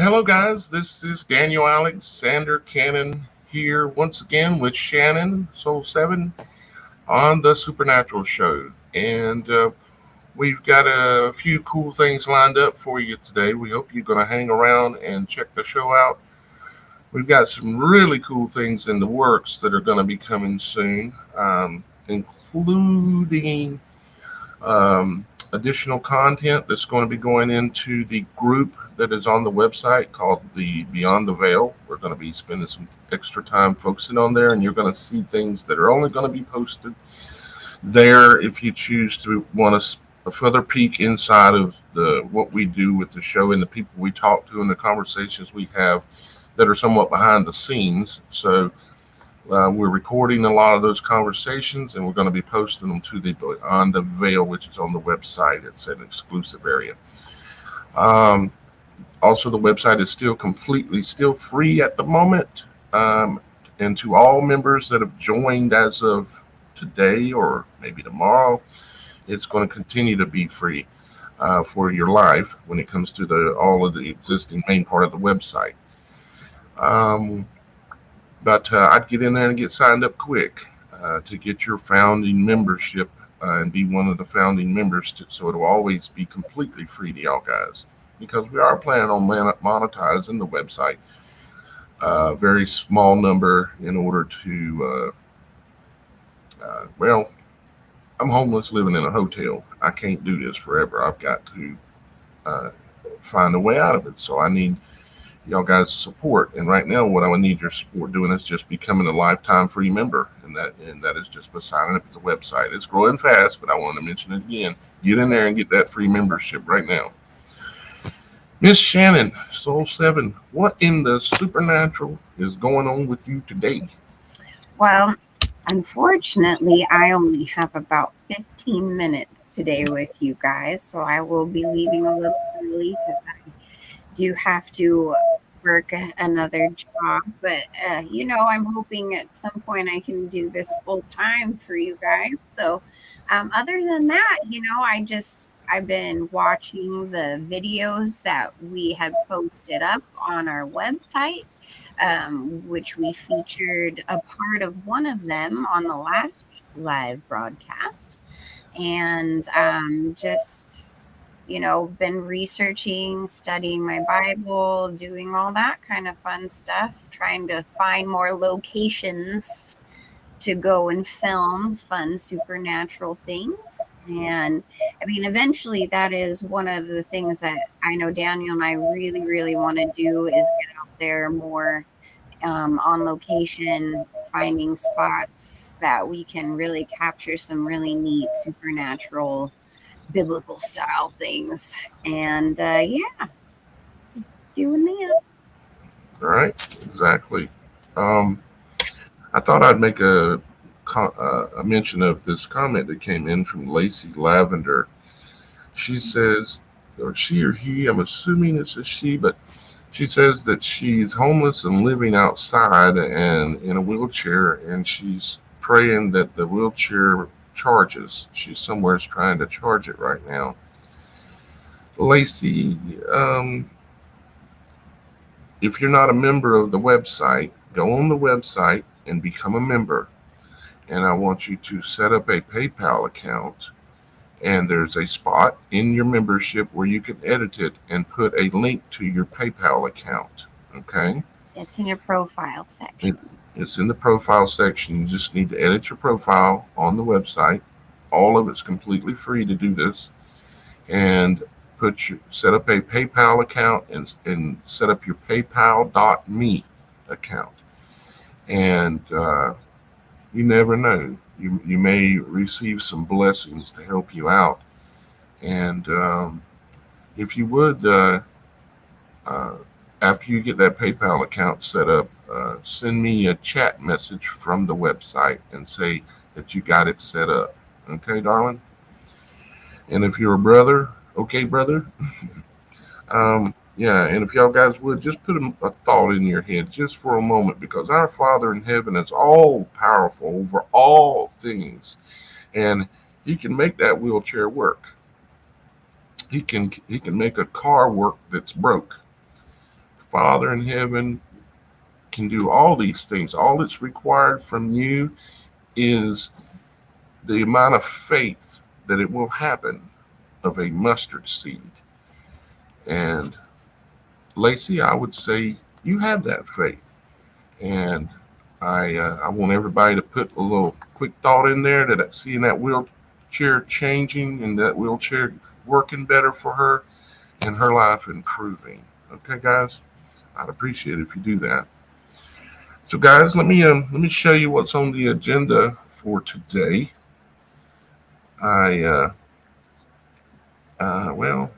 Hello, guys. This is Daniel Alexander Cannon here once again with Shannon, Soul 7, on the Supernatural Show. And we've got a few cool things lined up for you today. We hope you're going to hang around and check the show out. We've got some really cool things in the works that are going to be coming soon, including additional content that's going to be going into the group that is on the website called the Beyond the Veil. We're going to be spending some extra time focusing on there, and you're going to see things that are only going to be posted there if you choose to want a further peek inside of the what we do with the show and the people we talk to and the conversations we have that are somewhat behind the scenes. So we're recording a lot of those conversations, and we're going to be posting them to the Beyond the Veil, which is on the website. It's an exclusive area. Um, Also, the website is still free at the moment. And to all members that have joined as of today or maybe tomorrow, it's going to continue to be free for your life when it comes to the all of the existing main part of the website. Um, but I'd get in there and get signed up quick to get your founding membership and be one of the founding members, so it'll always be completely free to y'all guys. Because we are planning on monetizing the website, a very small number in order to, well, I'm homeless living in a hotel. I can't do this forever. I've got to uh, find a way out of it. So I need y'all guys' support. And right now, what I would need your support doing is just becoming a lifetime free member, and that is just by signing up at the website. It's growing fast, but I want to mention it again. Get in there and get that free membership right now. Miss Shannon, Soul 7, what in the supernatural is going on with you today? Well, unfortunately, I only have about 15 minutes today with you guys, so I will be leaving a little early because I do have to work another job. But, I'm hoping at some point I can do this full time for you guys. So, other than that, I've been watching the videos that we had posted up on our website, which we featured a part of one of them on the last live broadcast. And been researching, studying my Bible, doing all that kind of fun stuff, trying to find more locations to go and film fun supernatural things. And I mean, eventually, that is one of the things that I know Daniel and I really, really want to do is get out there more on location, finding spots that we can really capture some really neat supernatural biblical style things. And just doing that. All right, exactly. Um, I thought I'd make a mention of this comment that came in from Lacey Lavender. She says, or she or he, I'm assuming it's a she, but she says that she's homeless and living outside and in a wheelchair, and she's praying that the wheelchair charges. She's somewhere trying to charge it right now. Lacey, if you're not a member of the website, go on the website and become a member. And I want you to set up a PayPal account. And there's a spot in your membership where you can edit it and put a link to your PayPal account. Okay? It's in your profile It, section. it's in the profile section. You just need to edit your profile on the website. All of it's completely free to do this. And set up a PayPal account and set up your PayPal.me account. And you never know. You may receive some blessings to help you out. And if you would, uh, after you get that PayPal account set up, send me a chat message from the website and say that you got it set up. Okay, darling? And if you're a brother, okay, brother? Yeah, and if y'all guys would just put a thought in your head just for a moment, because our Father in heaven is all powerful over all things, and He can make that wheelchair work. He can make a car work that's broke Father in heaven can do all these things. All that's required from you is the amount of faith that it will happen of a mustard seed. And Lacey, I would say you have that faith. And I want everybody to put a little quick thought in there that seeing that wheelchair changing and that wheelchair working better for her and her life improving. Okay, guys, I'd appreciate it if you do that. So, guys, let me show you what's on the agenda for today. I well,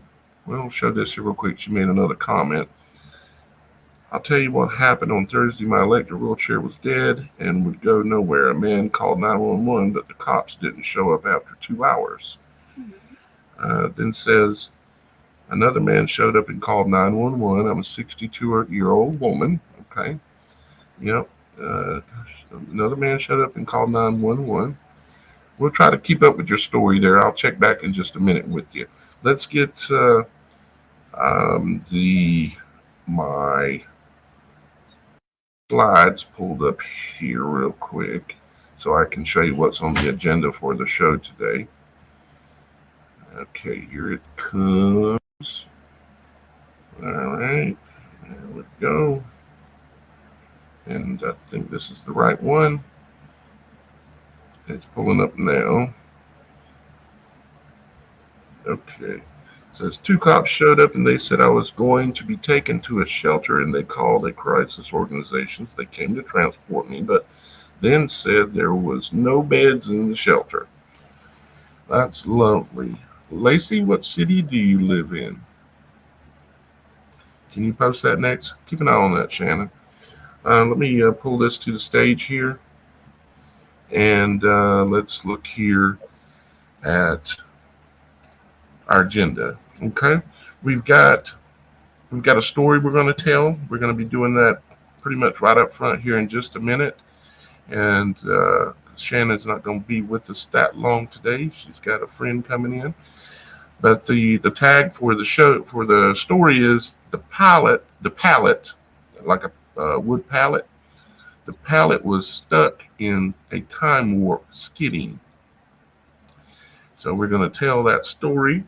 we'll show this here real quick. She made another comment. I'll tell you what happened on Thursday. My electric wheelchair was dead and would go nowhere. A man called 911, but the cops didn't show up after 2 hours. Then says, another man showed up and called 911. I'm a 62-year-old woman. Okay. Yep. Another man showed up and called 911. We'll try to keep up with your story there. I'll check back in just a minute with you. Let's get my slides pulled up here real quick so I can show you what's on the agenda for the show today. Okay, here it comes. All right, there we go. And I think this is the right one. It's pulling up now. Okay. It says 2 cops showed up and they said I was going to be taken to a shelter and they called a crisis organizations. They came to transport me, but then said there was no beds in the shelter. That's lovely. Lacey, what city do you live in? Can you post that next? Keep an eye on that, Shannon. Let me pull this to the stage here. And let's look here at our agenda. Okay, we've got a story we're going to tell. We're going to be doing that pretty much right up front here in just a minute. And Shannon's not going to be with us that long today. She's got a friend coming in. But the tag for the show for the story is the pallet, like a wood pallet. The pallet was stuck in a time warp skidding. So we're going to tell that story.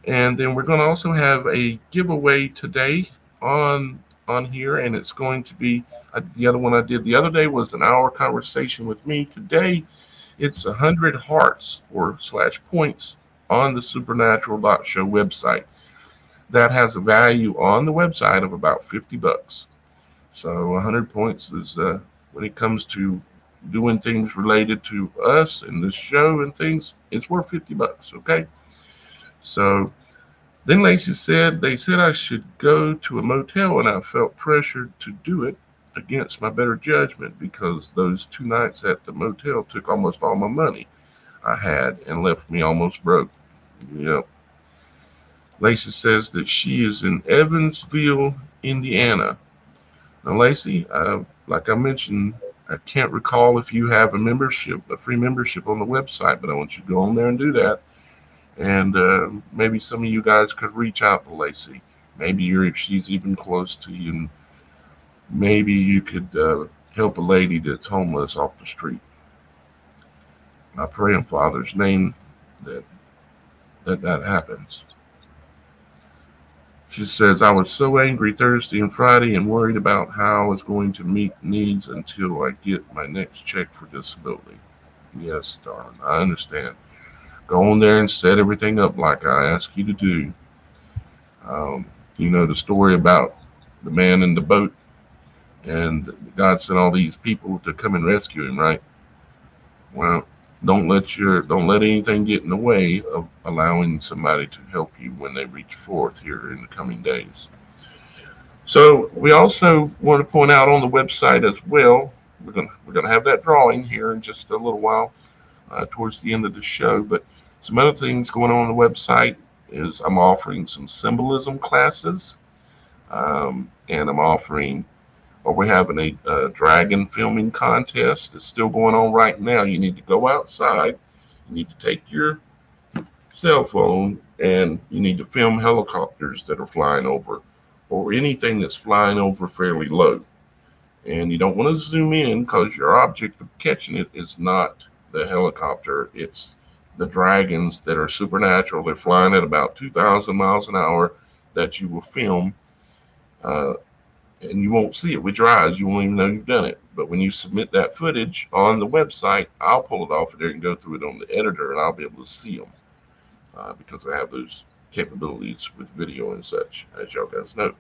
And then we're going to also have a giveaway today on here. And it's going to be the other one I did the other day was an hour conversation with me. Today, it's 100 hearts or /points on the TheSupernatural.Show website. That has a value on the website of about $50. So 100 points is when it comes to doing things related to us and this show and things, it's worth $50. Okay. So then Lacey said, they said I should go to a motel and I felt pressured to do it against my better judgment because those 2 nights at the motel took almost all my money I had and left me almost broke. Yep. Lacey says that she is in Evansville, Indiana. Now, Lacey, like I mentioned, I can't recall if you have a free membership on the website, but I want you to go on there and do that. And maybe some of you guys could reach out to Lacey. Maybe if she's even close to you, and maybe you could help a lady that's homeless off the street. I pray in Father's name that happens. She says, I was so angry Thursday and Friday and worried about how I was going to meet needs until I get my next check for disability. Yes, darling, I understand. Go on there and set everything up like I asked you to do. You know the story about the man in the boat and God sent all these people to come and rescue him, right? Well, don't let anything get in the way of allowing somebody to help you when they reach forth here in the coming days. So we also want to point out on the website as well. We're gonna have that drawing here in just a little while, towards the end of the show. But some other things going on the website is I'm offering some symbolism classes, and we're having a dragon filming contest. It's still going on right now. You need to go outside. You need to take your cell phone and you need to film helicopters that are flying over or anything that's flying over fairly low. And you don't want to zoom in because your object of catching it is not the helicopter. It's the dragons that are supernatural. They're flying at about 2,000 miles an hour that you will film. Uh, and you won't see it with your eyes. You won't even know you've done it. But when you submit that footage on the website, I'll pull it off of there and go through it on the editor, and I'll be able to see them because I have those capabilities with video and such, as y'all guys know.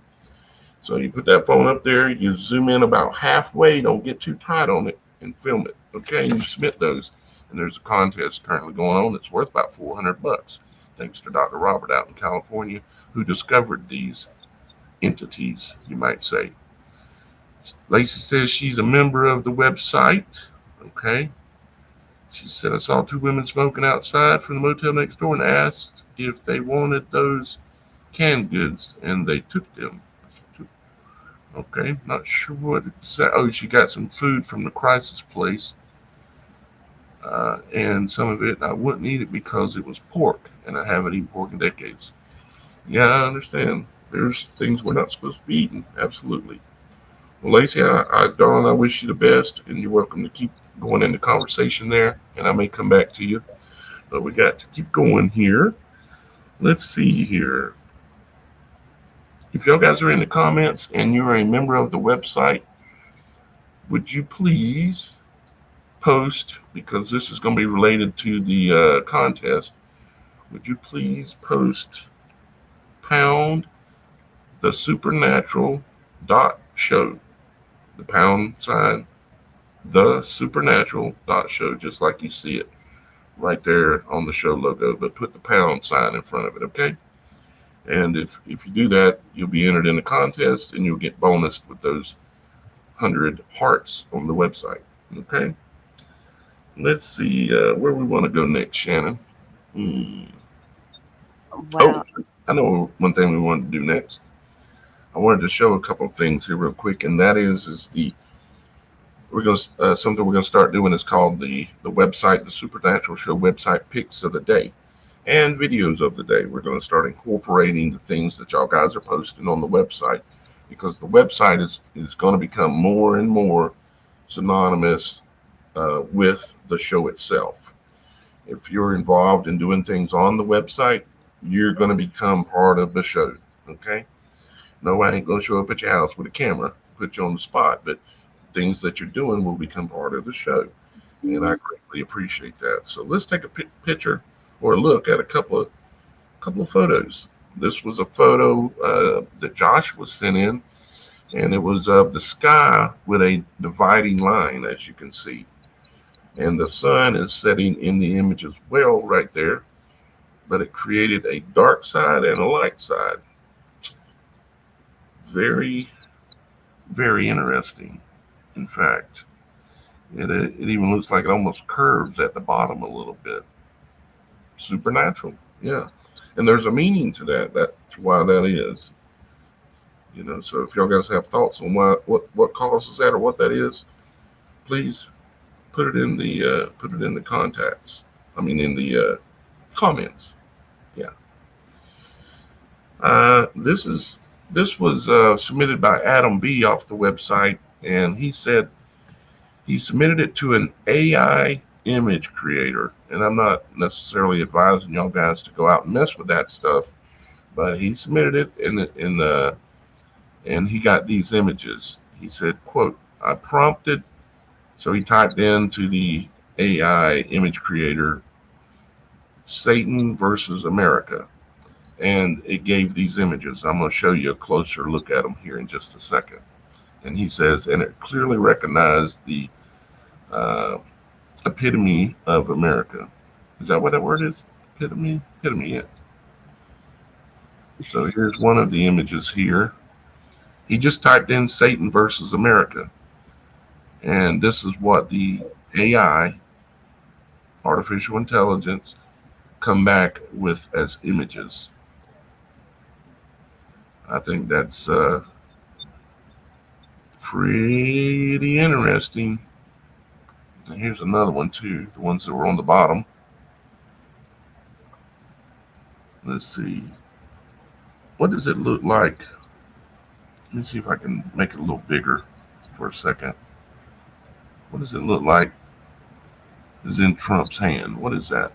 So you put that phone up there, you zoom in about halfway, don't get too tight on it, and film it. Okay, and you submit those. And there's a contest currently going on that's worth about $400, thanks to Dr. Robert out in California, who discovered these entities, you might say. Lacey says she's a member of the website. Okay. She said, I saw two women smoking outside from the motel next door and asked if they wanted those canned goods, and they took them. Okay, not sure what exactly. Oh, she got some food from the crisis place, and some of it I wouldn't eat it because it was pork, and I haven't eaten pork in decades. Yeah, I understand. There's things we're not supposed to be eating. Absolutely. Well, Lacey, darling, I wish you the best, and you're welcome to keep going in the conversation there, and I may come back to you. But we got to keep going here. Let's see here. If y'all guys are in the comments and you're a member of the website, would you please post, because this is going to be related to the contest, would you please post pound TheSupernatural.Show, the pound sign, TheSupernatural.Show, just like you see it right there on the show logo, but put the pound sign in front of it, okay? And if you do that, you'll be entered in the contest and you'll get bonused with those 100 hearts on the website, okay? Let's see where we want to go next, Shannon. Oh, Well, I know one thing we wanted to do next. I wanted to show a couple of things here real quick, and that is the we're going to something we're going to start doing is called the website, the Supernatural Show website picks of the day and videos of the day. We're going to start incorporating the things that y'all guys are posting on the website, because the website is going to become more and more synonymous with the show itself. If you're involved in doing things on the website, you're going to become part of the show. Okay. No, I ain't going to show up at your house with a camera, put you on the spot, but things that you're doing will become part of the show. And I greatly appreciate that. So let's take a picture or a look at a couple of photos. This was a photo that Josh was sent in, and it was of the sky with a dividing line, as you can see. And the sun is setting in the image as well right there, but it created a dark side and a light side. Very, very interesting. In fact, it even looks like it almost curves at the bottom a little bit. Supernatural, yeah. And there's a meaning to that. That's why that is. So if y'all guys have thoughts on what causes that or what that is, please put it in the contacts. I mean, in the comments. Yeah. This was submitted by Adam B off the website, and he said he submitted it to an AI image creator. And I'm not necessarily advising y'all guys to go out and mess with that stuff, but he submitted it and he got these images. He said, quote, I prompted, so he typed into the AI image creator, Satan versus America, and it gave these images. I'm going to show you a closer look at them here in just a second. And he says, and it clearly recognized the epitome of America. Is that what that word is? Epitome? Epitome, yeah. So here's one of the images here. He just typed in Satan versus America. And this is what the AI, artificial intelligence, come back with as images. I think that's pretty interesting. And here's another one too, the ones that were on the bottom. Let's see. What does it look like Let me see if I can make it a little bigger for a second. What does it look like? Is in Trump's hand. What is that?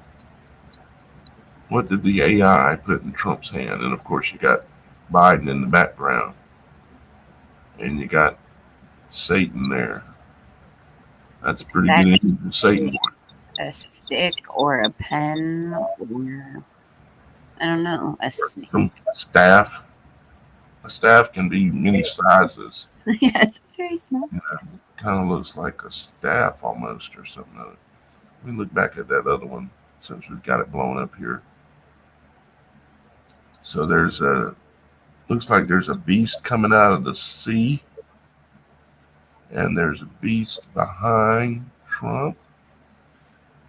What did the AI put in Trump's hand? And of course, you got Biden in the background, and you got Satan there. That's a pretty That good could image of Satan. be a stick or a pen or I don't know, a Some snake. staff. A staff can be many sizes. Yeah, it's a very small You stick. know, kind of looks like a staff almost or something. Let me look back at that other one since we've got it blown up here. So looks like there's a beast coming out of the sea, and there's a beast behind Trump,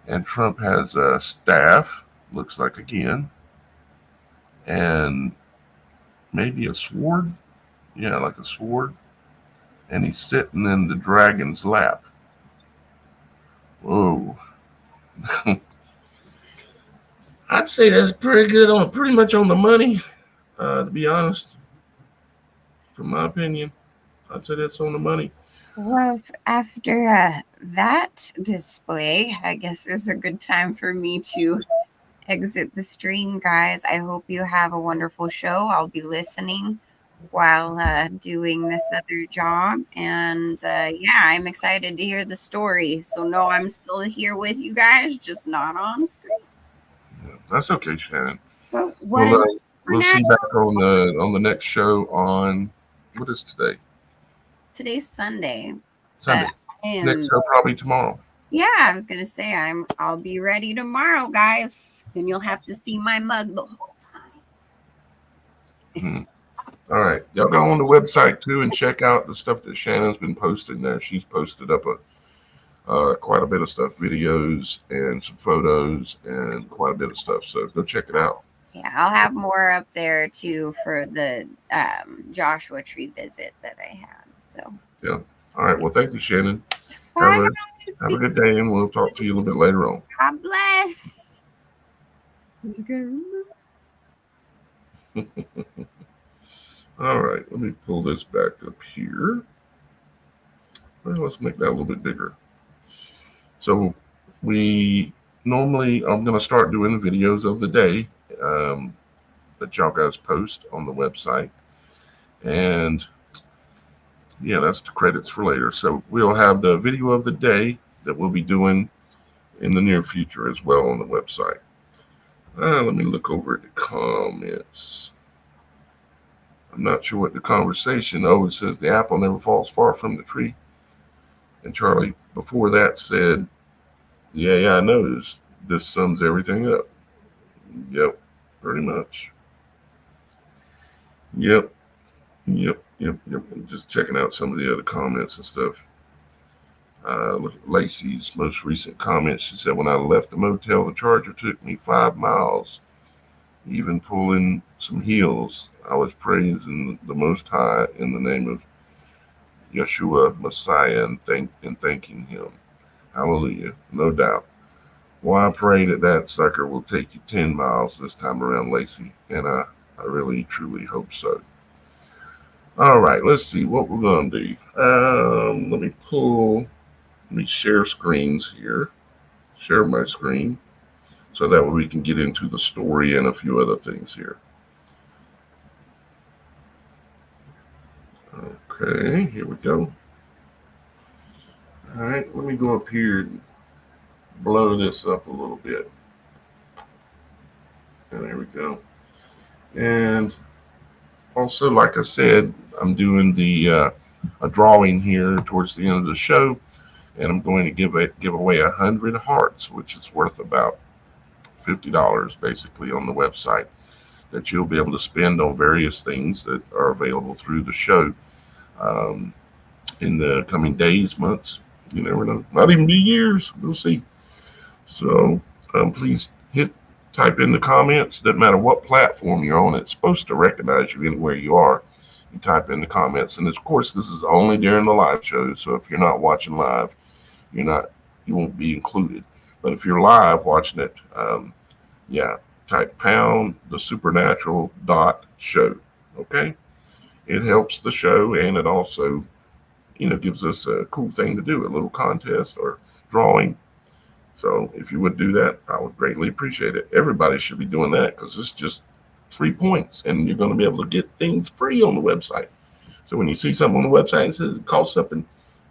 and Trump has a staff, looks like again, and maybe a sword. Yeah, like a sword. And he's sitting in the dragon's lap. Whoa. I'd say that's pretty much on the money, to be honest. From my opinion, I'd say that's on the money. Well, after that display, I guess is a good time for me to exit the stream, guys. I hope you have a wonderful show. I'll be listening while doing this other job. And yeah, I'm excited to hear the story. So, no, I'm still here with you guys, just not on screen. Yeah, that's okay, Shannon. But what We'll an we'll see you supernatural. back on the next show on what is today? Today's Sunday, but Sunday. I Next am. show probably tomorrow. Yeah, I was gonna say I'll be ready tomorrow, guys. And you'll have to see my mug the whole time. Hmm. All right, y'all go on the website too and check out the stuff that Shannon's been posting there. She's posted up quite a bit of stuff, videos and some photos and quite a bit of stuff. So go check it out. Yeah, I'll have more up there too for the Joshua Tree visit that I had. So Yeah. All right. Well, thank you, Shannon. Have bye a guys. have a good day, and we'll talk to you a little bit later on. God bless. All right. Let me pull this back up here. Well, let's make that a little bit bigger. So we normally I'm going to start doing the videos of the day um, that y'all guys post on the website, and yeah, that's the credits for later. So we'll have the video of the day that we'll be doing in the near future as well on the website. Let me look over at the comments. I'm not sure what the conversation. Oh, it says the apple never falls far from the tree. And Charlie, before that, said, the AI knows this sums everything up. Yep, pretty much. Yep, yep. I'm just checking out some of the other comments and stuff. Look at Lacey's most recent comment. She said, when I left the motel, the charger took me 5 miles, even pulling some heels. I was praising the Most High in the name of Yeshua, Messiah, and thanking him. Hallelujah. No doubt. Well, I pray that sucker will take you 10 miles this time around, Lacey, and I really, truly hope so. All right, let's see what we're going to do. Let me share screens here, share my screen, so that way we can get into the story and a few other things here. Okay, here we go. All right, let me go up here and blow this up a little bit. And there we go. And also, like I said, I'm doing a drawing here towards the end of the show, and I'm going to give away 100 hearts, which is worth about $50 basically on the website that you'll be able to spend on various things that are available through the show in the coming days, months. You never know, not even be years. We'll see. So please type in the comments. Doesn't matter what platform you're on. It's supposed to recognize you anywhere you are. You type in the comments, and of course, this is only during the live show. So if you're not watching live, you won't be included. But if you're live watching it, yeah, type pound TheSupernatural.Show. Okay, It helps the show, and it also, gives us a cool thing to do, a little contest or drawing. So if you would do that, I would greatly appreciate it. Everybody should be doing that because it's just free points, and you're going to be able to get things free on the website. So when you see something on the website and says it costs something,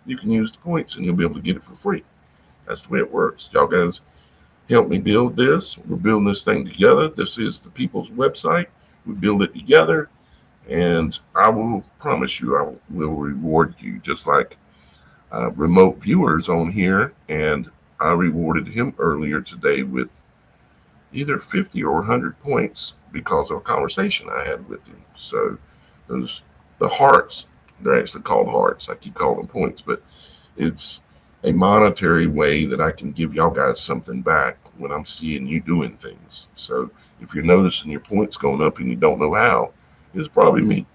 you can use the points and you'll be able to get it for free. That's the way it works. Y'all guys help me build this. We're building this thing together. This is the people's website. We build it together, and I will promise you I will reward you just like remote viewers on here. And I rewarded him earlier today with either 50 or 100 points because of a conversation I had with him. So those the hearts, they're actually called hearts. I keep calling them points, but it's a monetary way that I can give y'all guys something back when I'm seeing you doing things. So if you're noticing your points going up and you don't know how, it's probably me.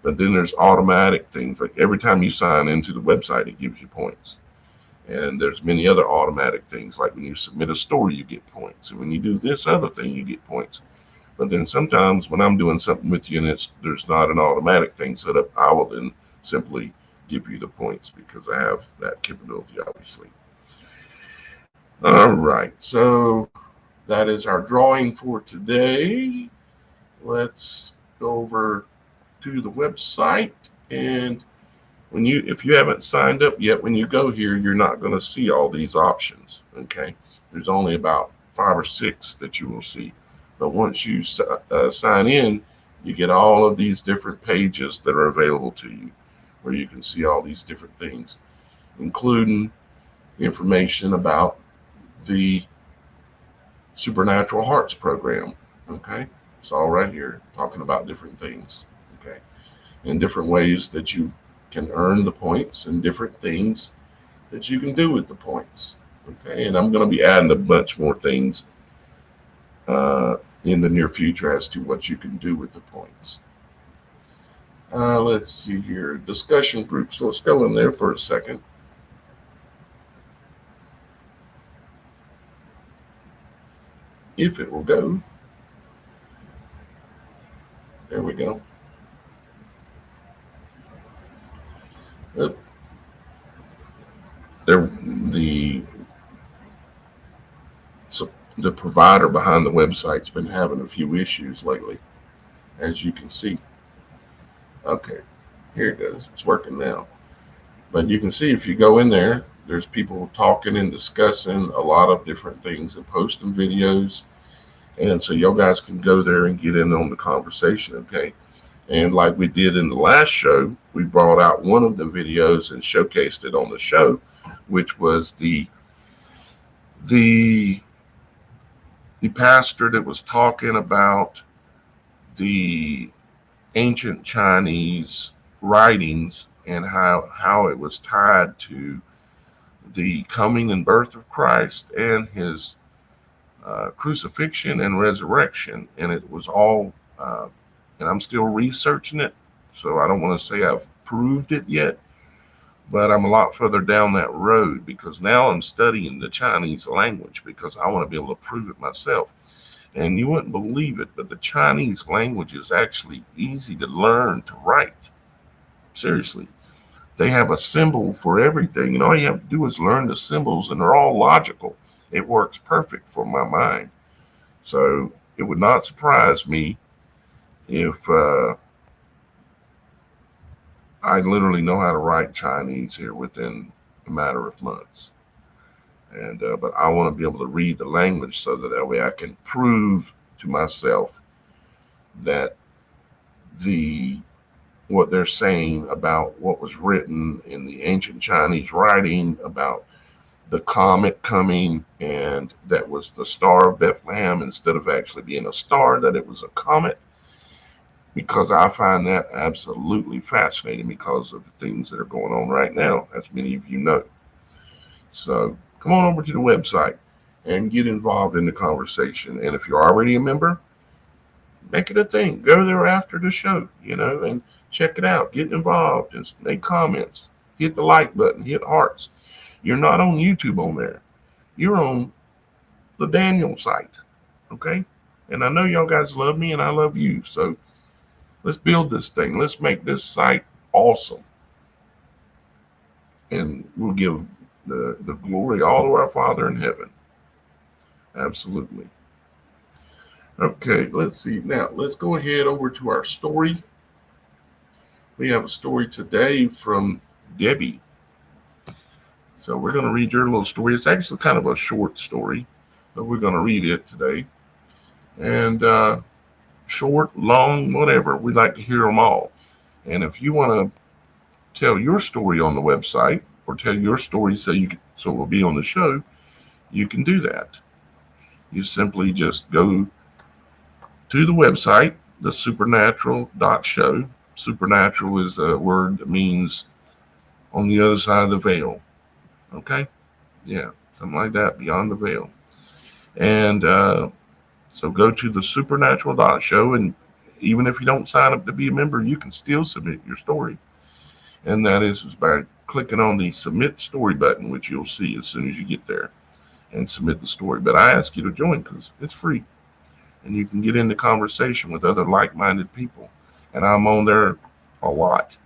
But then there's automatic things like every time you sign into the website, it gives you points. And there's many other automatic things like when you submit a story, you get points. And when you do this other thing, you get points. But then sometimes when I'm doing something with you and there's not an automatic thing set up, I will then simply give you the points because I have that capability, obviously. All right, so that is our drawing for today. Let's go over to the website, and if you haven't signed up yet, when you go here, you're not going to see all these options. Okay, there's only about 5 or 6 that you will see. But once you sign in, you get all of these different pages that are available to you, where you can see all these different things, including information about the Supernatural Hearts program. Okay, it's all right here talking about different things. Okay, and different ways that you can earn the points and different things that you can do with the points. Okay, and I'm going to be adding a bunch more things in the near future as to what you can do with the points. Let's see here. Discussion groups. Let's go in there for a second. If it will go. There we go. There, the so the provider behind the website's been having a few issues lately, as you can see. Okay, here it goes. It's working now. But you can see if you go in there, there's people talking and discussing a lot of different things and posting videos. And so y'all guys can go there and get in on the conversation, okay? And like we did in the last show, we brought out one of the videos and showcased it on the show, which was the pastor that was talking about the ancient Chinese writings and how it was tied to the coming and birth of Christ and his crucifixion and resurrection. And it was all, and I'm still researching it, so I don't want to say I've proved it yet, but I'm a lot further down that road because now I'm studying the Chinese language because I want to be able to prove it myself. And you wouldn't believe it, but the Chinese language is actually easy to learn to write. Seriously. They have a symbol for everything, and all you have to do is learn the symbols, and they're all logical. It works perfect for my mind. So it would not surprise me if I literally know how to write Chinese here within a matter of months. And but I want to be able to read the language so that way I can prove to myself that what they're saying about what was written in the ancient Chinese writing about the comet coming, and that was the Star of Bethlehem instead of actually being a star, that it was a comet, because I find that absolutely fascinating because of the things that are going on right now, as many of you know. So come on over to the website and get involved in the conversation. And if you're already a member, make it a thing. Go there after the show, and check it out. Get involved and make comments. Hit the like button. Hit hearts. You're not on YouTube on there. You're on the Daniel site, okay? And I know y'all guys love me and I love you. So Let's build this thing. Let's make this site awesome. And we'll give the glory all to our Father in heaven. Absolutely. Okay, let's see. Now, let's go ahead over to our story. We have a story today from Debbie. So we're going to read your little story. It's actually kind of a short story, but we're going to read it today. And short, long, whatever, we'd like to hear them all. And if you want to tell your story on the website or tell your story so it will be on the show, you can do that. You simply just go to the website, TheSupernatural.Show. Supernatural is a word that means on the other side of the veil. Okay? Yeah, something like that, beyond the veil. And so go to TheSupernatural.Show, and even if you don't sign up to be a member, you can still submit your story. And that is by clicking on the Submit Story button, which you'll see as soon as you get there, and submit the story. But I ask you to join because it's free. And you can get into conversation with other like-minded people. And I'm on there a lot.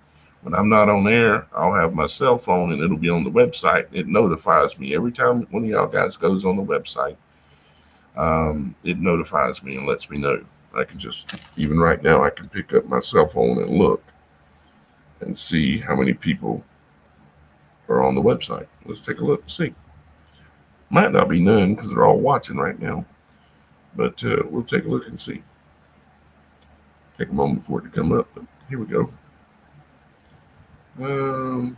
When I'm not on air, I'll have my cell phone and it'll be on the website. It notifies me every time one of y'all guys goes on the website. It notifies me and lets me know. I can just, even right now, I can pick up my cell phone and look and see how many people are on the website. Let's take a look and see. Might not be none because they're all watching right now. But we'll take a look and see. Take a moment for it to come up, but here we go. Come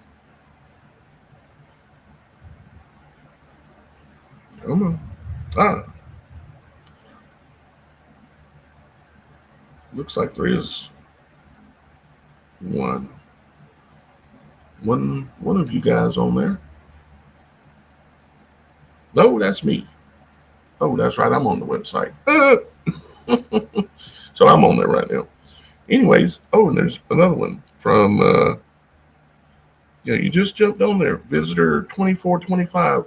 on. Looks like there is one of you guys on there. No, that's me. Oh, that's right. I'm on the website. So I'm on there right now. Anyways, and there's another one from you just jumped on there. Visitor 2425.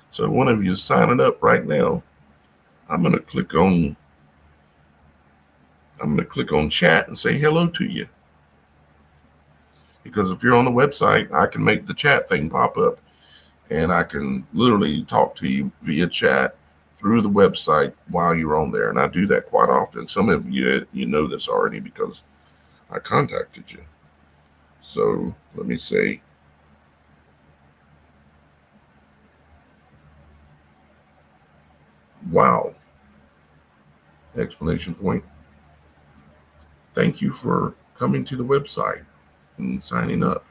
So one of you is signing up right now. I'm gonna click on chat and say hello to you. Because if you're on the website, I can make the chat thing pop up and I can literally talk to you via chat through the website while you're on there. And I do that quite often. Some of you know this already because I contacted you. So let me say, wow, exclamation point. Thank you for coming to the website and signing up.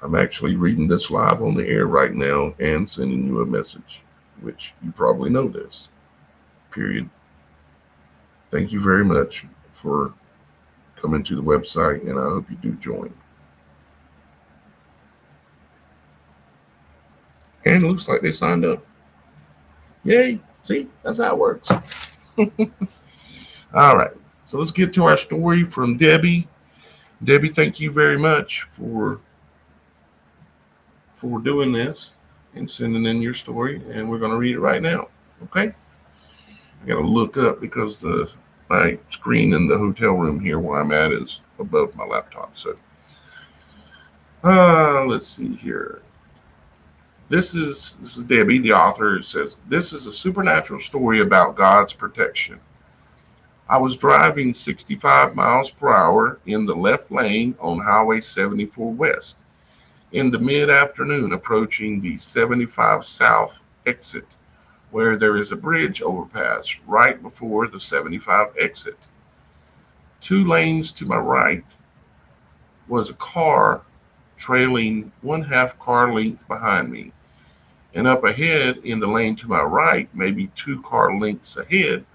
I'm actually reading this live on the air right now and sending you a message, which you probably know this. Period. Thank you very much for coming to the website, and I hope you do join. And it looks like they signed up. Yay. See, that's how it works. All right. So let's get to our story from Debbie. Debbie, thank you very much for doing this and sending in your story, and we're going to read it right now. Okay? I got to look up because my screen in the hotel room here where I'm at is above my laptop. So let's see here. This is Debbie, the author. It says, this is a supernatural story about God's protection. I was driving 65 miles per hour in the left lane on Highway 74 West in the mid-afternoon, approaching the 75 South exit, where there is a bridge overpass right before the 75 exit. 2 lanes to my right was a car trailing 1/2 car length behind me. And up ahead in the lane to my right, maybe 2 car lengths ahead,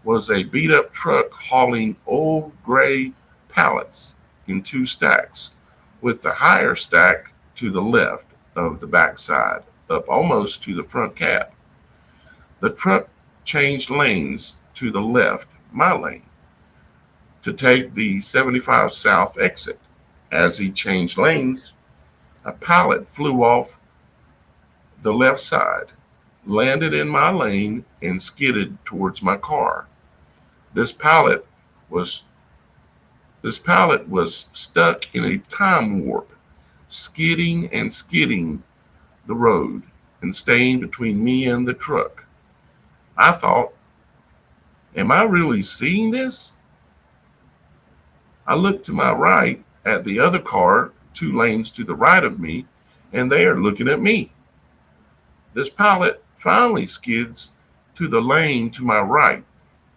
was a beat-up truck hauling old gray pallets in 2 stacks, with the higher stack to the left of the backside, up almost to the front cab. The truck changed lanes to the left, my lane, to take the 75 South exit. As he changed lanes, a pallet flew off the left side, landed in my lane, and skidded towards my car. This pallet was This pallet was stuck in a time warp, skidding the road and staying between me and the truck. I thought, am I really seeing this? I looked to my right at the other car, 2 lanes to the right of me, and they are looking at me. This pallet finally skids to the lane to my right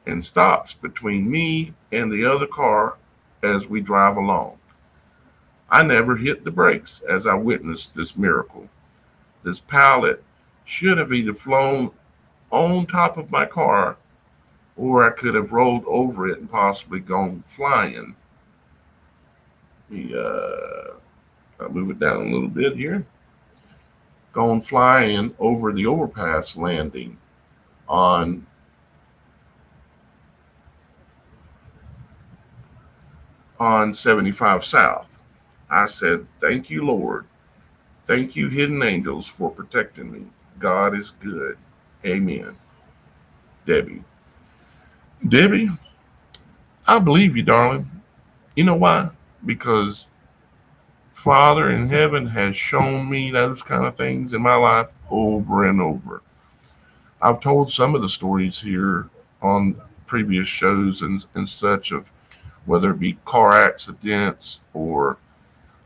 and stops between me and the other car as we drive along. I never hit the brakes as I witnessed this miracle. This pallet should have either flown on top of my car or I could have rolled over it and possibly gone flying. I'll move it down a little bit here. Gone flying over the overpass landing on on 75 South. I said, "Thank you, Lord. Thank you, hidden angels, for protecting me. God is good. Amen." Debbie. Debbie, I believe you, darling. You know why? Because Father in heaven has shown me those kind of things in my life over and over. I've told some of the stories here on previous shows and such of whether it be car accidents or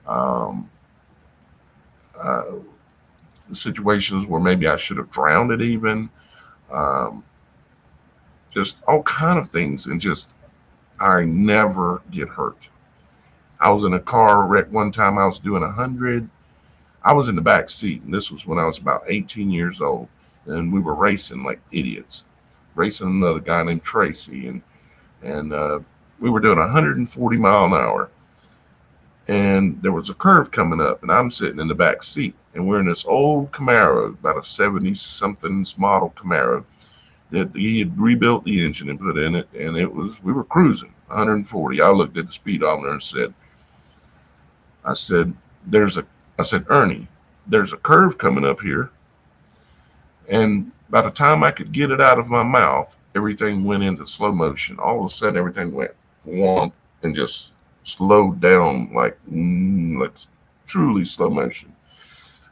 um, uh, situations where maybe I should have drowned it even, um, just all kind of things, and just I never get hurt. I was in a car wreck one time. I was doing 100. I was in the back seat, and this was when I was about 18 years old, and we were racing like idiots, racing another guy named Tracy, and we were doing 140 mile an hour, and there was a curve coming up, and I'm sitting in the back seat, and we're in this old Camaro, about a 70 something model Camaro that he had rebuilt the engine and put in it, and we were cruising 140. I looked at the speedometer and I said, there's a, I said, Ernie, there's a curve coming up here. And by the time I could get it out of my mouth, everything went into slow motion. All of a sudden, everything went womp and just slowed down like truly slow motion.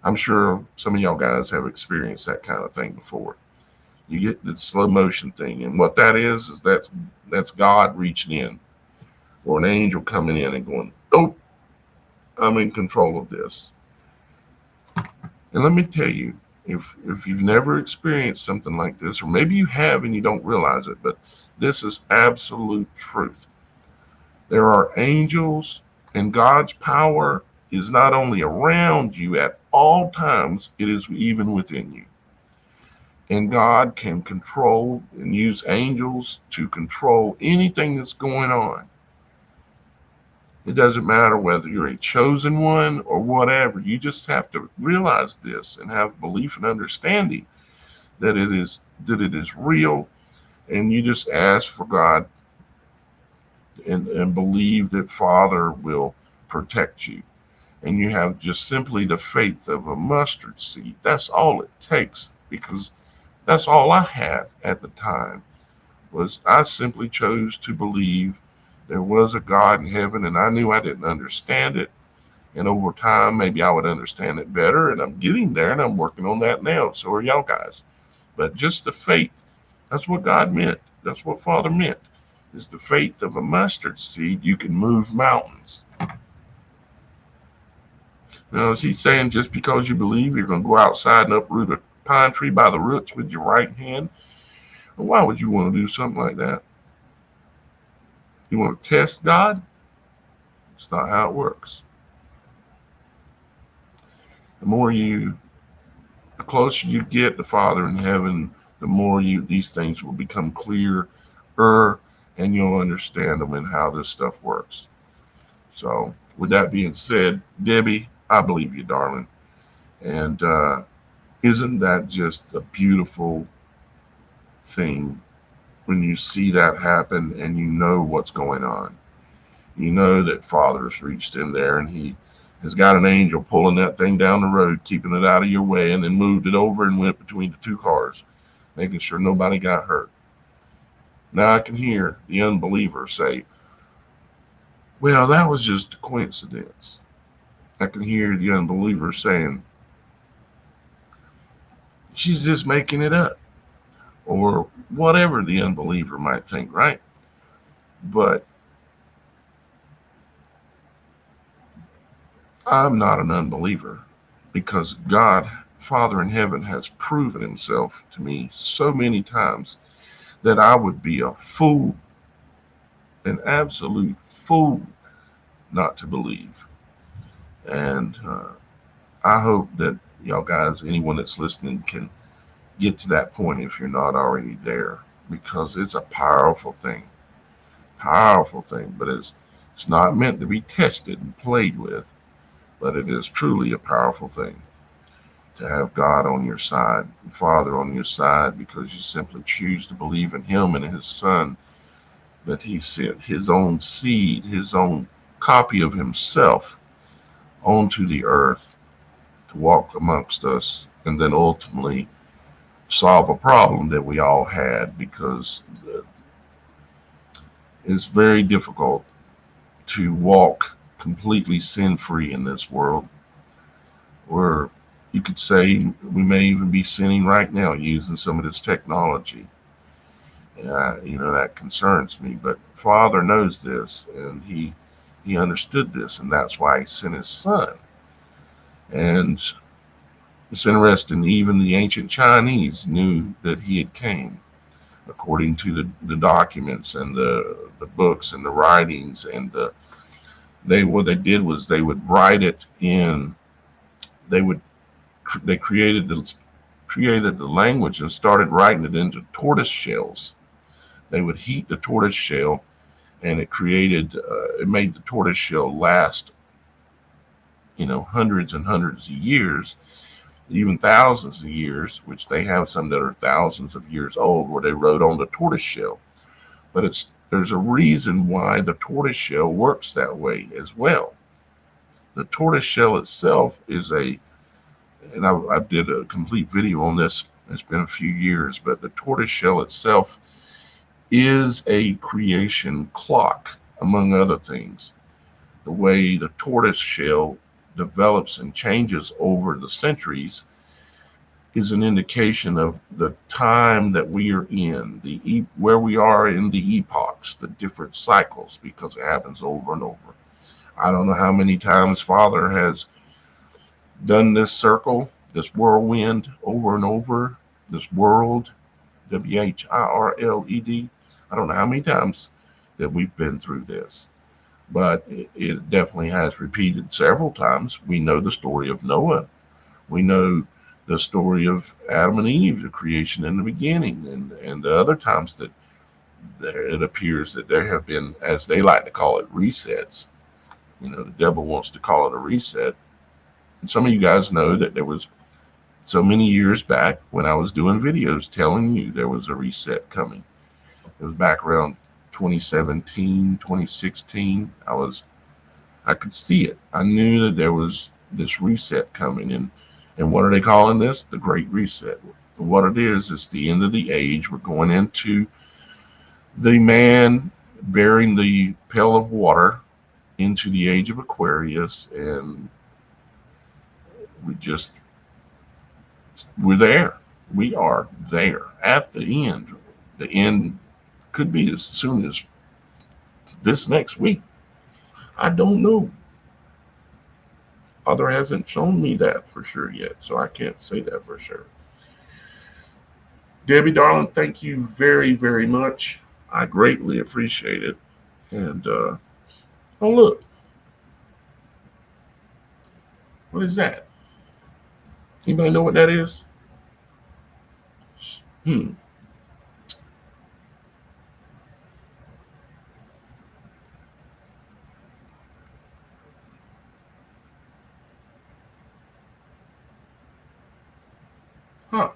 I'm sure some of y'all guys have experienced that kind of thing before. You get the slow motion thing, and what that is that's God reaching in, or an angel coming in and going, "Oh, I'm in control of this." And let me tell you, if you've never experienced something like this, or maybe you have and you don't realize it, but this is absolute truth. There are angels, and God's power is not only around you at all times, it is even within you. And God can control and use angels to control anything that's going on. It doesn't matter whether you're a chosen one or whatever. You just have to realize this and have belief and understanding that it is real. And you just ask for God and believe that Father will protect you. And you have just simply the faith of a mustard seed. That's all it takes, because that's all I had at the time. Was I simply chose to believe there was a God in heaven, and I knew I didn't understand it. And over time, maybe I would understand it better, and I'm getting there, and I'm working on that now. So are y'all guys. But just the faith, that's what God meant. That's what Father meant, is the faith of a mustard seed. You can move mountains. Now, is he saying just because you believe you're going to go outside and uproot a pine tree by the roots with your right hand? Well, why would you want to do something like that? You want to test God? It's not how it works. The closer you get to Father in heaven, the more these things will become clearer, and you'll understand them and how this stuff works. So, with that being said, Debbie, I believe you, darling. And isn't that just a beautiful thing when you see that happen and you know what's going on? You know that Father's reached in there and he has got an angel pulling that thing down the road, keeping it out of your way, and then moved it over and went between the 2 cars, making sure nobody got hurt. Now I can hear the unbeliever say, Well, that was just a coincidence. I can hear the unbeliever saying, she's just making it up, or whatever the unbeliever might think, right? But I'm not an unbeliever because God, Father in heaven, has proven himself to me so many times that I would be a fool, an absolute fool, not to believe. And I hope that y'all guys, anyone that's listening, can get to that point if you're not already there, because it's a powerful thing. But it's not meant to be tested and played with, but it is truly a powerful thing to have God on your side, and Father on your side, because you simply choose to believe in Him and His Son, that He sent His own seed, His own copy of Himself onto the earth to walk amongst us, and then ultimately solve a problem that we all had, because it's very difficult to walk completely sin free in this world, where you could say we may even be sinning right now using some of this technology. That concerns me. But Father knows this, and He understood this, and that's why He sent His Son. And it's interesting. Even the ancient Chinese knew that He had came, according to the documents and the books and the writings. And they what they did was they would write it in. They would they created the language and started writing it into tortoise shells. They would heat the tortoise shell, and it made the tortoise shell last, hundreds and hundreds of years, even thousands of years, which they have some that are thousands of years old, where they wrote on the tortoise shell. But there's a reason why the tortoise shell works that way as well. The tortoise shell itself and I did a complete video on this. It's been a few years, but the tortoise shell itself is a creation clock, among other things. The way the tortoise shell develops and changes over the centuries is an indication of the time that we are in, where we are in the epochs, the different cycles, because it happens over and over. I don't know how many times Father has done this circle, this whirlwind over and over, this world, WHIRLED. I don't know how many times that we've been through this, but it definitely has repeated several times. We know the story of Noah. We know the story of Adam and Eve, the creation in the beginning, and the other times that it appears that there have been, as they like to call it, resets. The devil wants to call it a reset. And some of you guys know that there was so many years back when I was doing videos telling you there was a reset coming. It was back around 2017, 2016. I could see it. I knew that there was this reset coming. And what are they calling this? The Great Reset. What it is, it's the end of the age. We're going into the man bearing the pail of water into the age of Aquarius, and we just we're there. We are there at the end. The end could be as soon as this next week. I don't know. Father hasn't shown me that for sure yet, so I can't say that for sure. Debbie, darling, thank you very, very much. I greatly appreciate it. And oh, look, what is that? Anybody know what that is? Hmm. Huh.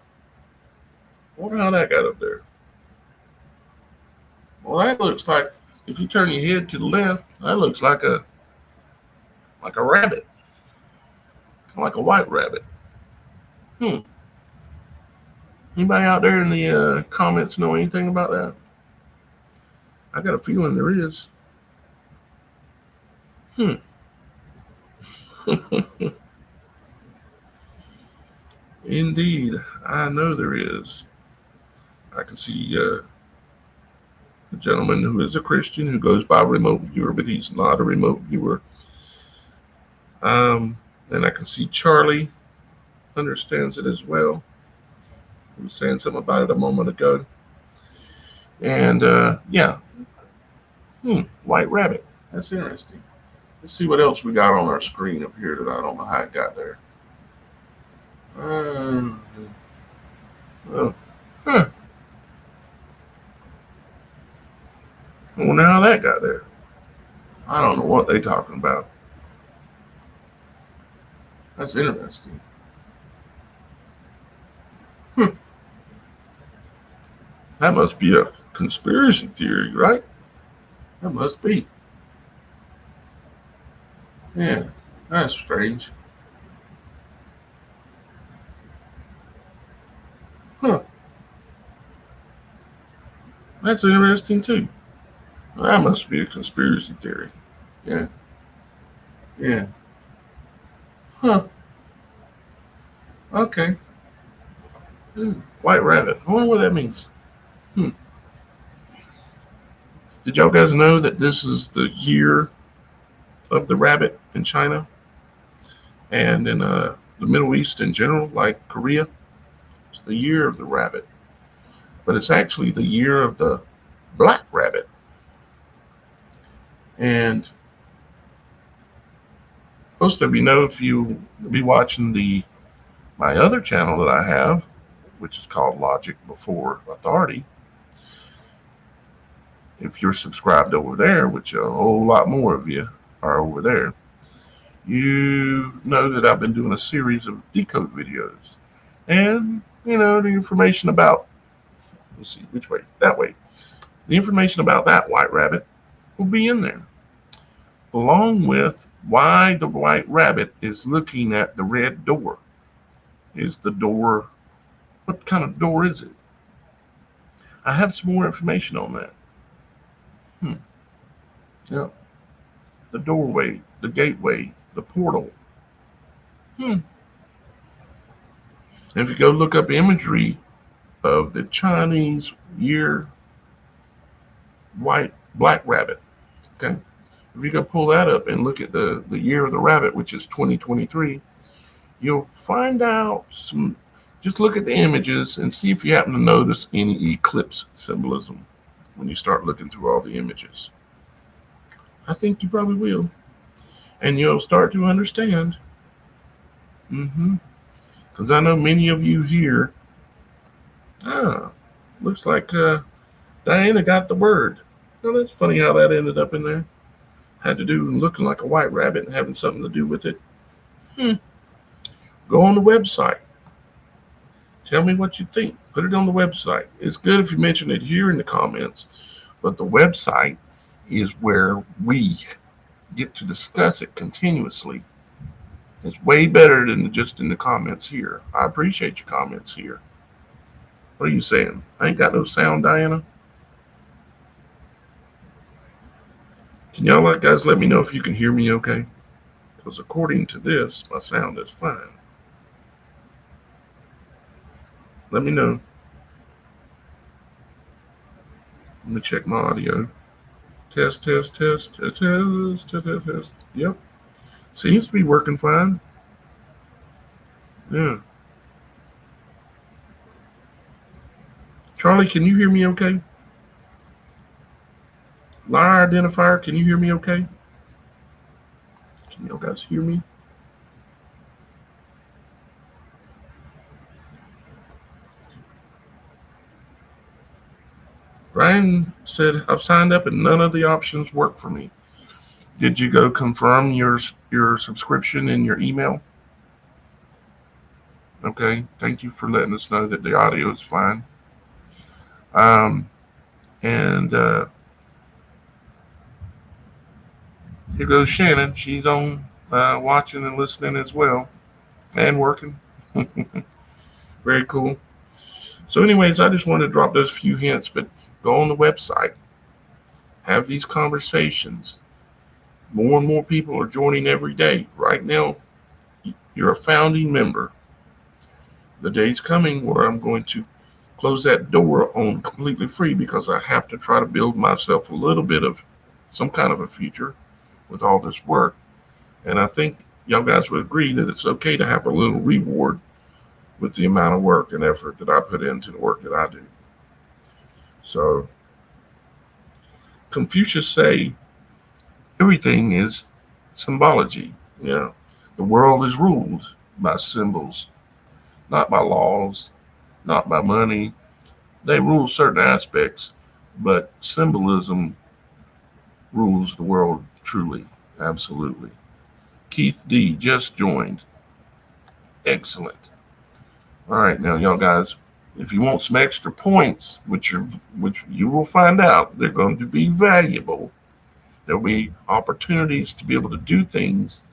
Wonder how that got up there. Well, that looks like, if you turn your head to the left, that looks like a rabbit, like a white rabbit. Hmm. Anybody out there in the comments know anything about that? I got a feeling there is. Hmm. Indeed, I know there is. I can see a gentleman who is a Christian who goes by remote viewer, but he's not a remote viewer. And I can see Charlie understands it as well. He was saying something about it a moment ago. And yeah, White Rabbit. That's interesting. Let's see what else we got on our screen up here that I don't know how it got there. Oh, huh. I wonder how that got there. I don't know what they're talking about. That's interesting. Hmm. That must be a conspiracy theory, right? That must be. Yeah, that's strange. Huh. That's interesting too. That must be a conspiracy theory. Yeah. Yeah. Huh. Okay. White rabbit. I wonder what that means. Hmm. Did y'all guys know that this is the year of the rabbit in China and in the Middle East in general, like Korea? It's the year of the rabbit, but it's actually the year of the black rabbit. And most of you know, if you be watching my other channel that I have, which is called Logic Before Authority, if you're subscribed over there, which a whole lot more of you are over there, you know that I've been doing a series of decode videos. And, the information about, let's see, which way? That way. The information about that white rabbit will be in there, along with why the white rabbit is looking at the red door. Is the door, what kind of door is it? I have some more information on that. Yeah. The doorway, the gateway, the portal. And if you go look up imagery of the Chinese year black rabbit, okay? If you go pull that up and look at the year of the rabbit, which is 2023, you'll find out some. Just look at the images and see if you happen to notice any eclipse symbolism when you start looking through all the images. I think you probably will. And you'll start to understand. Because I know many of you here, looks like Diana got the word. Well, that's funny how that ended up in there. Had to do with looking like a white rabbit and having something to do with it. Go on the website. Tell me what you think. Put it on the website. It's good if you mention it here in the comments, but the website is where we get to discuss it continuously. It's way better than just in the comments here. I appreciate your comments here. What are you saying? I ain't got no sound, Diana? Can y'all guys let me know if you can hear me okay? Because according to this, my sound is fine. Let me know. Let me check my audio. Test, test, test, test, test, test, test. Yep. Seems to be working fine. Yeah. Charlie, can you hear me okay? Liar identifier, can you hear me okay? Can you guys hear me? Ryan said, I've signed up and none of the options work for me. Did you go confirm your subscription in your email? Okay, thank you for letting us know that the audio is fine. And here goes Shannon. She's on watching and listening as well and working. Very cool. So anyways, I just wanted to drop those few hints, but go on the website, have these conversations, More and more people are joining every day. Right now, you're a founding member. The day's coming where I'm going to close that door on completely free because I have to try to build myself a little bit of some kind of a future with all this work. And I think y'all guys would agree that it's okay to have a little reward with the amount of work and effort that I put into the work that I do. So Confucius say everything is symbology. Yeah. The world is ruled by symbols, not by laws, not by money. They rule certain aspects, but symbolism rules the world truly. Absolutely. Keith D just joined. Excellent. All right, now y'all guys, if you want some extra points, which you will find out, they're going to be valuable. There'll be opportunities to be able to do things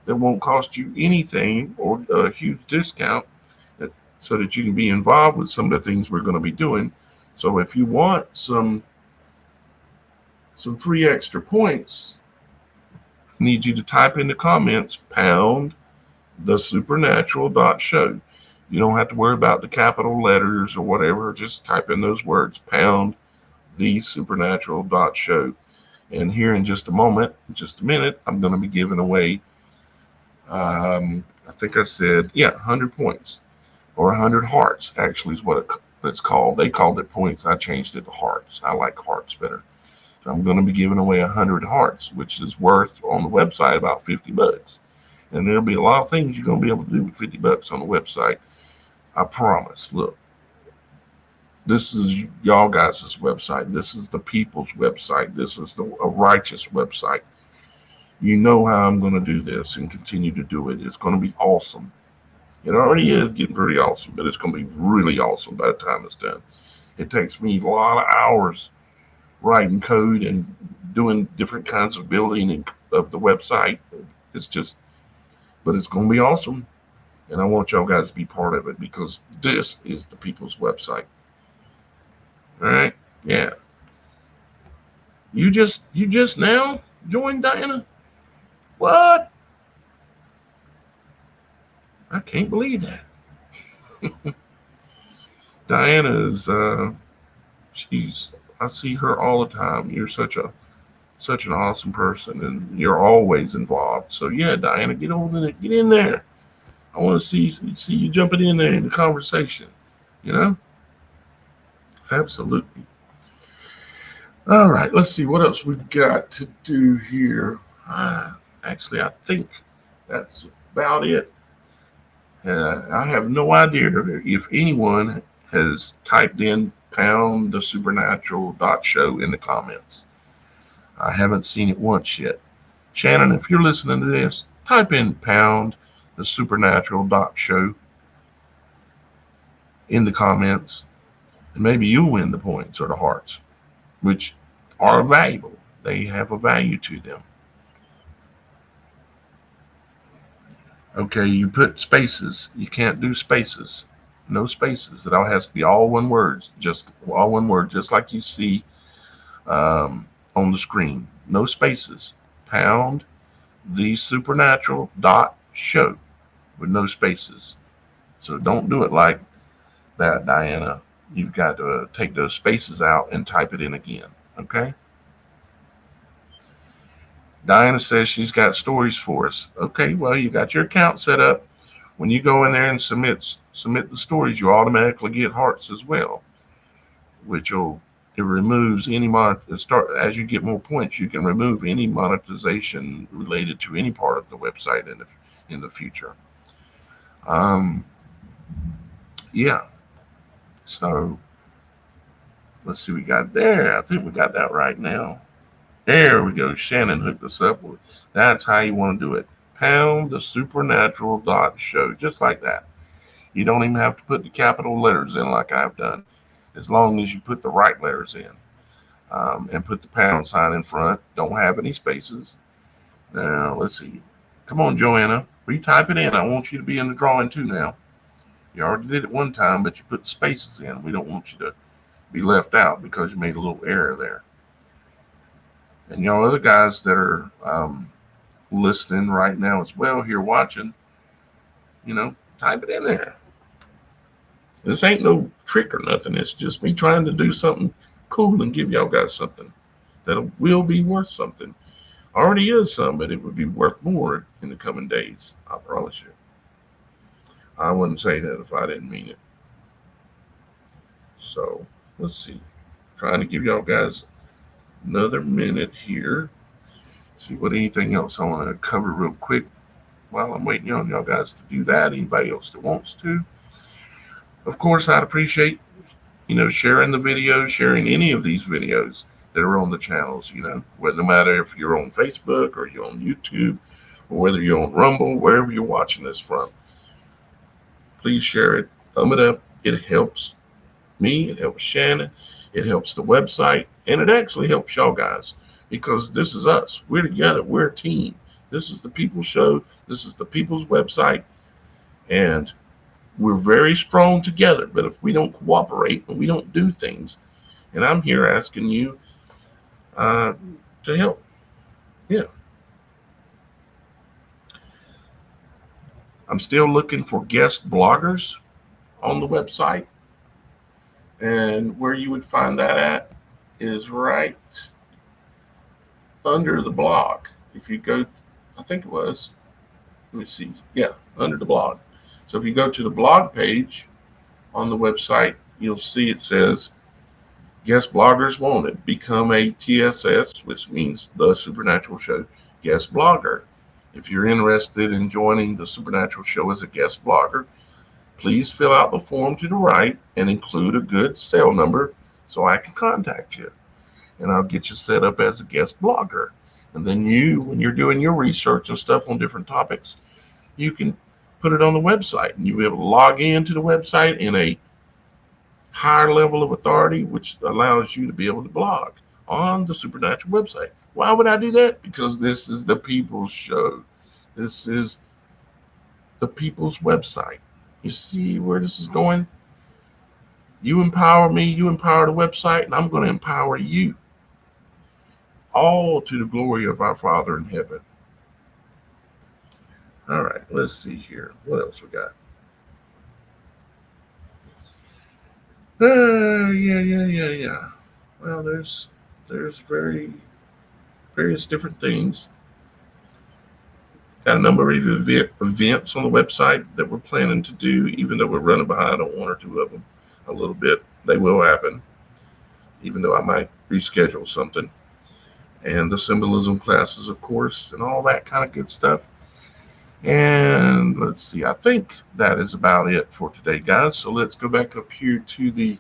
that won't cost you anything or a huge discount, so that you can be involved with some of the things we're going to be doing. So if you want some free extra points, I need you to type in the comments pound TheSupernatural.Show. You don't have to worry about the capital letters or whatever. Just type in those words, pound TheSupernatural.Show. And here in just a moment, just a minute, I'm going to be giving away, I think I said, 100 points or 100 hearts, actually, is what it's called. They called it points. I changed it to hearts. I like hearts better. So I'm going to be giving away 100 hearts, which is worth on the website about $50. And there'll be a lot of things you're going to be able to do with $50 on the website. I promise. Look, this is y'all guys' website. This is the people's website. This is a righteous website. You know how I'm going to do this and continue to do it. It's going to be awesome. It already is getting pretty awesome, but it's going to be really awesome by the time it's done. It takes me a lot of hours writing code and doing different kinds of building of the website. It's just, but it's going to be awesome. And I want y'all guys to be part of it because this is the people's website. All right. Yeah. You just now joined, Diana? What? I can't believe that. Diana is she's I see her all the time. You're such an awesome person and you're always involved. So yeah, Diana, get over there, get in there. I want to see you jumping in there in the conversation. You know? Absolutely. All right, let's see what else we got to do here. Actually, I think that's about it. I have no idea if anyone has typed in pound TheSupernatural.Show in the comments. I haven't seen it once yet. Shannon, if you're listening to this, type in pound TheSupernatural.Show in the comments, and maybe you'll win the points or the hearts, which are valuable. They have a value to them. Okay, you put spaces. You can't do spaces. No spaces. It all has to be all one words. Just all one word, just like you see on the screen. No spaces. Pound TheSupernatural.Show with no spaces. So don't do it like that, Diana. You've got to take those spaces out and type it in again. Okay? Diana says she's got stories for us. Okay, well, you got your account set up. When you go in there and submit the stories, you automatically get hearts as well, which it removes any as you get more points, you can remove any monetization related to any part of the website in the future. Um, yeah. So let's see, we got there. I think we got that right now. There we go. Shannon hooked us up with. That's how you want to do it. Pound TheSupernatural.Show, just like that. You don't even have to put the capital letters in like I've done, as long as you put the right letters in, and put the pound sign in front. Don't have any spaces. Now let's see. Come on, Joanna, retype it in. I want you to be in the drawing too now. You already did it one time, but you put the spaces in. We don't want you to be left out because you made a little error there. And y'all other guys that are listening right now as well, here watching, type it in there. This ain't no trick or nothing. It's just me trying to do something cool and give y'all guys something that will be worth something. Already is some, but it would be worth more in the coming days. I promise you. I wouldn't say that if I didn't mean it. So let's see. Trying to give y'all guys another minute here. See what anything else I want to cover real quick while I'm waiting on y'all guys to do that. Anybody else that wants to. Of course, I'd appreciate, sharing the video, sharing any of these videos that are on the channels, no matter if you're on Facebook or you're on YouTube or whether you're on Rumble, wherever you're watching this from. Please share it, thumb it up. It helps me, it helps Shannon, it helps the website, and it actually helps y'all guys because this is us. We're together. We're a team. This is the People's Show. This is the People's website. And we're very strong together. But if we don't cooperate and we don't do things, and I'm here asking you to help. Yeah. I'm still looking for guest bloggers on the website. And where you would find that at is right under the blog. If you go, I think it was, let me see. Yeah, under the blog. So if you go to the blog page on the website, you'll see it says guest bloggers wanted. Become a TSS, which means the Supernatural Show guest blogger. If you're interested in joining the Supernatural Show as a guest blogger, please fill out the form to the right and include a good cell number so I can contact you. And I'll get you set up as a guest blogger. And then when you're doing your research and stuff on different topics, you can put it on the website. And you'll be able to log into the website in a higher level of authority, which allows you to be able to blog on the Supernatural website. Why would I do that? Because this is the People's Show. This is the People's website. You see where this is going? You empower me, you empower the website, and I'm going to empower you. All to the glory of our Father in heaven. All right, let's see here. What else we got? Yeah. Well, there's various different things. Got a number of events on the website that we're planning to do, even though we're running behind on one or two of them a little bit. They will happen, even though I might reschedule something. And the symbolism classes, of course, and all that kind of good stuff. And let's see, I think that is about it for today, guys. So let's go back up here to the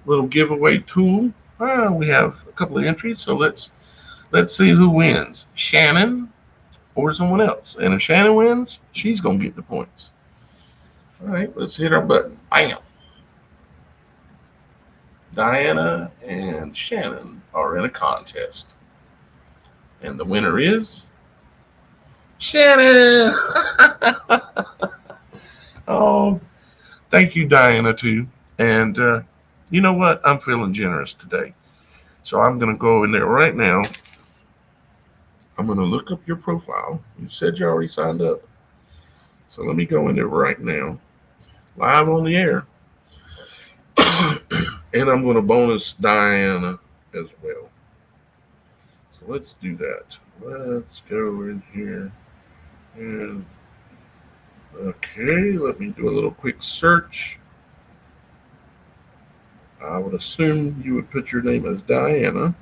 little giveaway tool. We have a couple of entries, so let's see who wins, Shannon or someone else. And if Shannon wins, she's going to get the points. All right, let's hit our button. Bam. Diana and Shannon are in a contest. And the winner is Shannon. Oh, thank you, Diana, too. And you know what? I'm feeling generous today. So I'm going to go in there right now. I'm going to look up your profile. You said you already signed up. So let me go in there right now, live on the air. And I'm going to bonus Diana as well. So let's do that. Let's go in here. And okay, let me do a little quick search. I would assume you would put your name as Diana,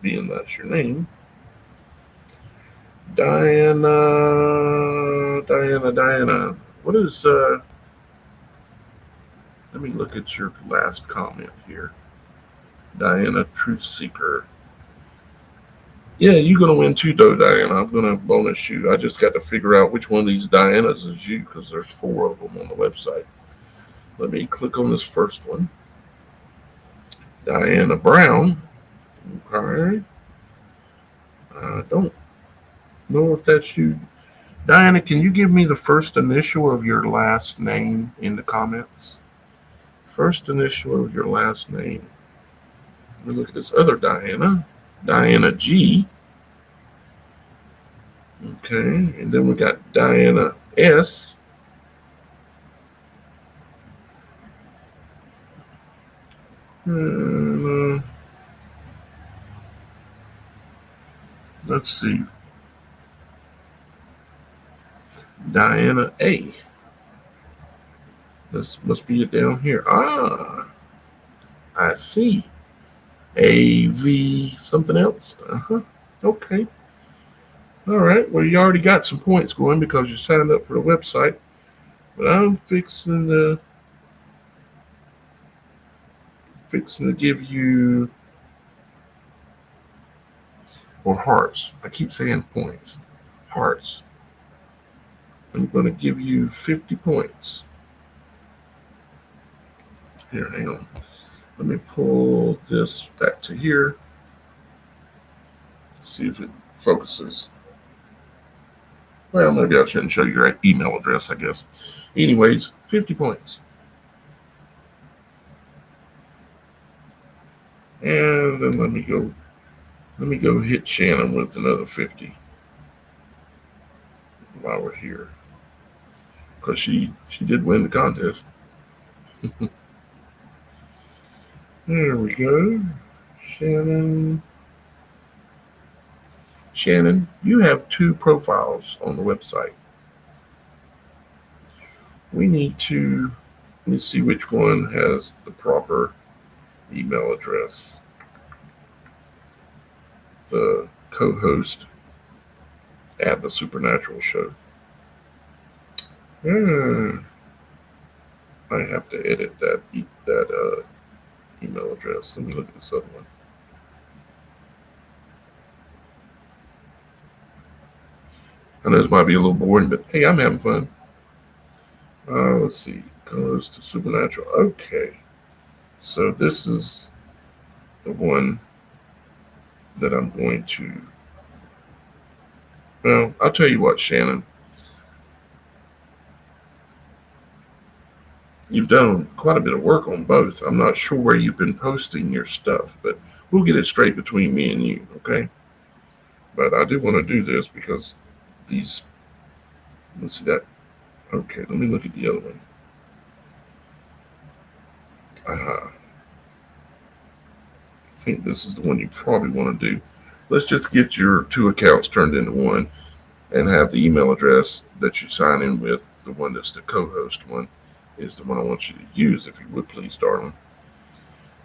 being that's your name. Diana. What is, let me look at your last comment here. Diana Truth Seeker. Yeah, you're going to win too, though, Diana. I'm going to bonus you. I just got to figure out which one of these Dianas is you because there's 4 of them on the website. Let me click on this first one. Diana Brown. Okay. I don't know if that's you. Diana, can you give me the first initial of your last name in the comments? First initial of your last name. Let me look at this other Diana. Diana G. Okay, and then we got Diana S. And, let's see, Diana A. This must be it down here. I see. AV something else. Okay. All right. Well, you already got some points going because you signed up for the website. But I'm fixing to give you, or hearts. I keep saying points. Hearts. I'm going to give you 50 points. Here, hang on. Let me pull this back to here. See if it focuses. Well, maybe I shouldn't show you your email address, I guess. Anyways, 50 points. And then let me go hit Shannon with another 50 while we're here. Because she did win the contest. There we go. Shannon, you have 2 profiles on the website. We need to, let me see which one has the proper email address. The co-host at the Supernatural Show. I have to edit that email address. Let me look at this other one. I know this might be a little boring, but hey, I'm having fun. Let's see. Goes to Supernatural. Okay. So this is the one that I'm going to. Well, I'll tell you what, Shannon. You've done quite a bit of work on both. I'm not sure where you've been posting your stuff, but we'll get it straight between me and you, okay? But I do want to do this because these. Let's see that. Okay, let me look at the other one. I think this is the one you probably want to do. Let's just get your 2 accounts turned into one and have the email address that you sign in with, the one that's the co-host one, is the one I want you to use, if you would please, darling.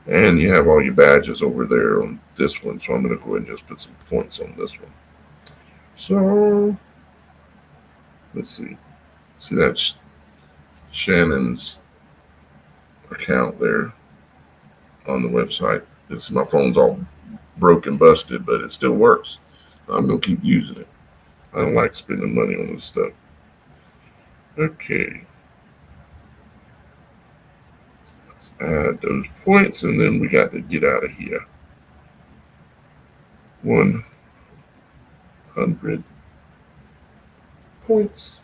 And you have all your badges over there on this one, so I'm going to go ahead and just put some points on this one. So, let's see. See, that's Shannon's account there on the website. My phone's all broken, busted, but it still works. I'm going to keep using it. I don't like spending money on this stuff. Okay. Let's add those points, and then we got to get out of here. 100 points.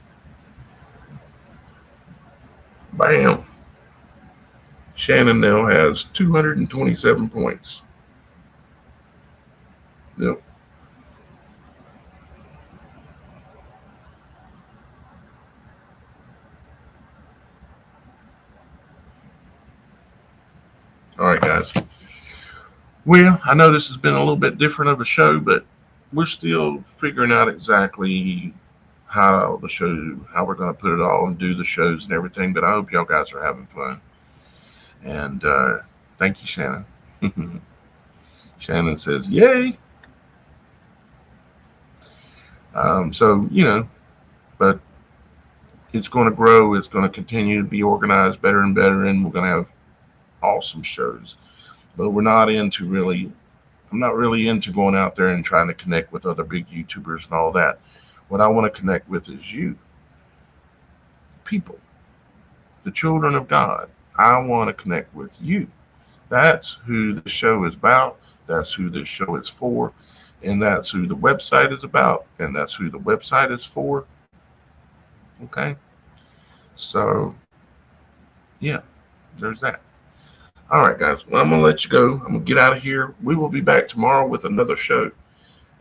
Bam. Shannon now has 227 points. Yep. All right, guys. Well, I know this has been a little bit different of a show, but we're still figuring out exactly how we're going to put it all and do the shows and everything. But I hope y'all guys are having fun. And thank you, Shannon. Shannon says, yay. So, but it's going to grow. It's going to continue to be organized better and better. And we're going to have awesome shows. But I'm not really into going out there and trying to connect with other big YouTubers and all that. What I want to connect with is you, people, the children of God. I want to connect with you. That's who the show is about. That's who this show is for. And that's who the website is about. And that's who the website is for. Okay? So, yeah, there's that. All right, guys. Well, I'm gonna let you go. I'm gonna get out of here. We will be back tomorrow with another show,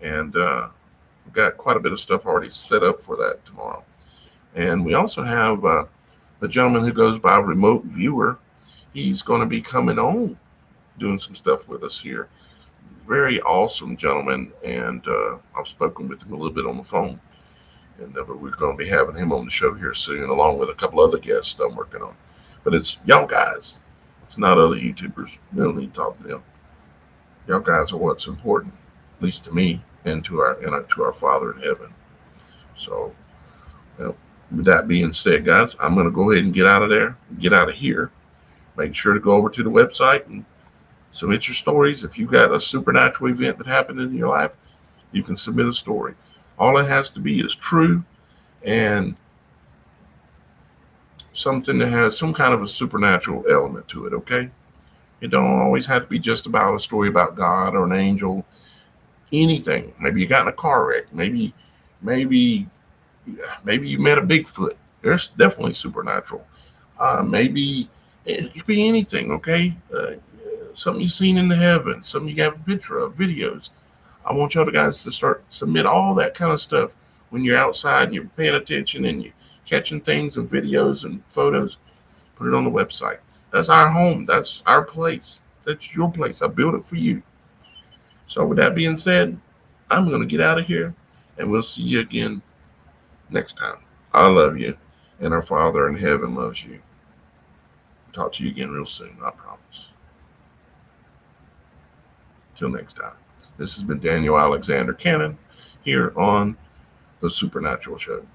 and we've got quite a bit of stuff already set up for that tomorrow. And we also have the gentleman who goes by Remote Viewer. He's going to be coming on doing some stuff with us here. Very awesome gentleman, and I've spoken with him a little bit on the phone, and we're going to be having him on the show here soon, along with a couple other guests I'm working on. But it's y'all guys. It's not other YouTubers. We don't need to talk to them. Y'all guys are what's important, at least to me and to our Father in heaven. So, well, with that being said, guys, I'm going to go ahead and get out of there, get out of here. Make sure to go over to the website and submit your stories. If you've got a supernatural event that happened in your life, you can submit a story. All it has to be is true and something that has some kind of a supernatural element to it, okay? It don't always have to be just about a story about God or an angel. Anything. Maybe you got in a car wreck. Maybe you met a Bigfoot. There's definitely supernatural. Maybe it could be anything, okay? Something you've seen in the heavens, something you have a picture of, videos. I want y'all guys to start submit all that kind of stuff when you're outside and you're paying attention and you're catching things and videos and photos. Put it on the website. That's our home. That's our place. That's your place. I built it for you. So with that being said, I'm going to get out of here and we'll see you again next time. I love you and our Father in heaven loves you. Talk to you again real soon. I promise. Till next time. This has been Daniel Alexander Cannon here on The Supernatural Show.